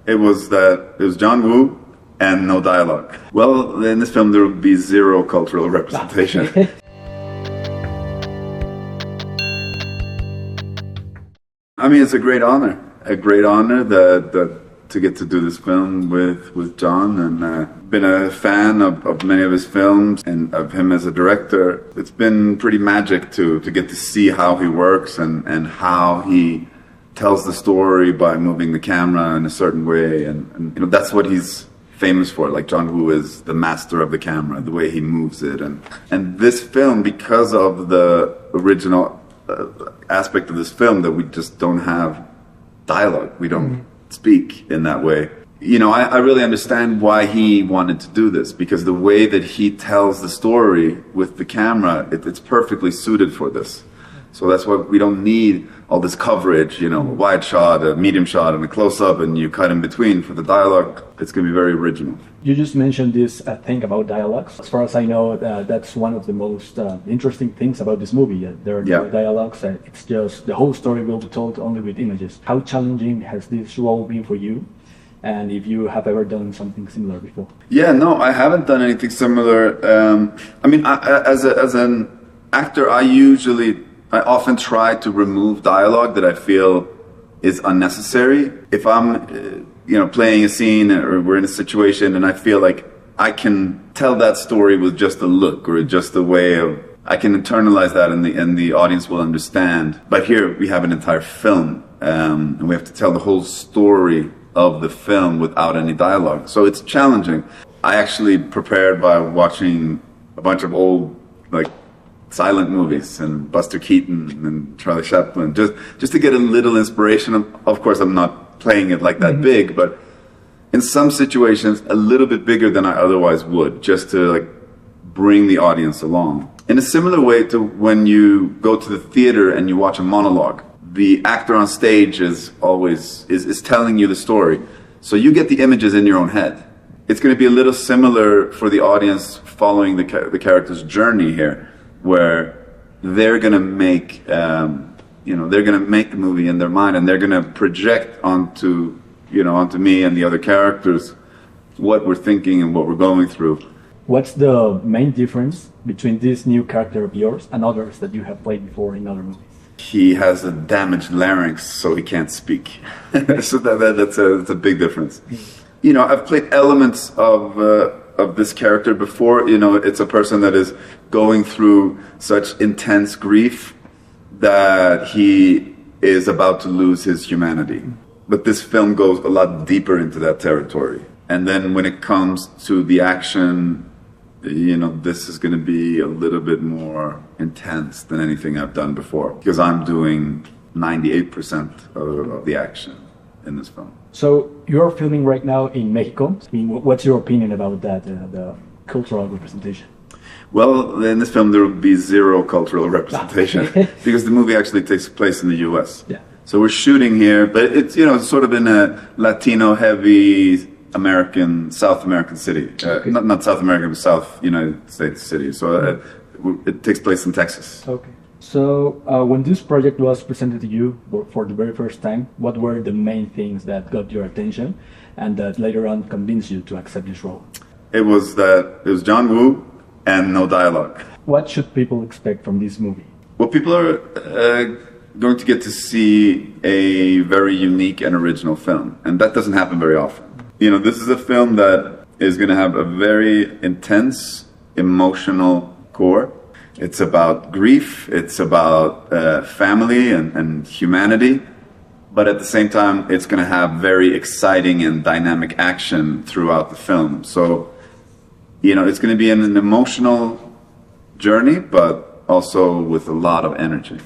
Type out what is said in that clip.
It was John Woo and no dialogue. Well, in this film there will be zero cultural representation. I mean, it's a great honor that to get to do this film with John, and been a fan of many of his films and of him as a director. It's been pretty magic to get to see how he works and how he tells the story by moving the camera in a certain way, and you know, that's what he's famous for. Like, John Woo is the master of the camera, the way he moves it, and this film, because of the original aspect of this film, that we just don't have dialogue, we don't speak in that way. You know, I really understand why he wanted to do this, because the way that he tells the story with the camera, it's perfectly suited for this. So that's why we don't need all this coverage, you know, a wide shot, a medium shot, and a close-up, and you cut in between. For the dialogue, it's going to be very original. You just mentioned this thing about dialogues. As far as I know, that's one of the most interesting things about this movie. There are no dialogues. It's just the whole story will be told only with images. How challenging has this role been for you? And if you have ever done something similar before? Yeah, no, I haven't done anything similar. I mean, as an actor, I often try to remove dialogue that I feel is unnecessary. If I'm, playing a scene or we're in a situation and I feel like I can tell that story with just a look or just a way of, I can internalize that and the audience will understand. But here we have an entire film, and we have to tell the whole story of the film without any dialogue. So it's challenging. I actually prepared by watching a bunch of old, silent movies and Buster Keaton and Charlie Chaplin, just to get a little inspiration. Of course, I'm not playing it like that big, but in some situations, a little bit bigger than I otherwise would, just to bring the audience along. In a similar way to when you go to the theater and you watch a monologue, the actor on stage is always telling you the story, so you get the images in your own head. It's going to be a little similar for the audience following the character's journey here, where they're going to make, the movie in their mind, and they're going to project onto me and the other characters what we're thinking and what we're going through. What's the main difference between this new character of yours and others that you have played before in other movies? He has a damaged larynx, so he can't speak. So that's a big difference. You know, I've played elements of this character before. You know, it's a person that is going through such intense grief that he is about to lose his humanity. But this film goes a lot deeper into that territory. And then when it comes to the action, this is going to be a little bit more intense than anything I've done before, because I'm doing 98% of the action in this film. So you're filming right now in Mexico. I mean, what's your opinion about that, the cultural representation? Well, in this film there will be zero cultural representation because the movie actually takes place in the U.S. Yeah. So we're shooting here, but it's sort of in a Latino-heavy South American city. Okay. Not South American, but South United States city. So it takes place in Texas. Okay. So when this project was presented to you for the very first time, what were the main things that got your attention and that later on convinced you to accept this role? It was John Woo and no dialogue. What should people expect from this movie? Well, people are going to get to see a very unique and original film, and that doesn't happen very often. This is a film that is going to have a very intense, emotional core. It's about grief, it's about family and humanity, but at the same time, it's going to have very exciting and dynamic action throughout the film. So, it's going to be an emotional journey, but also with a lot of energy.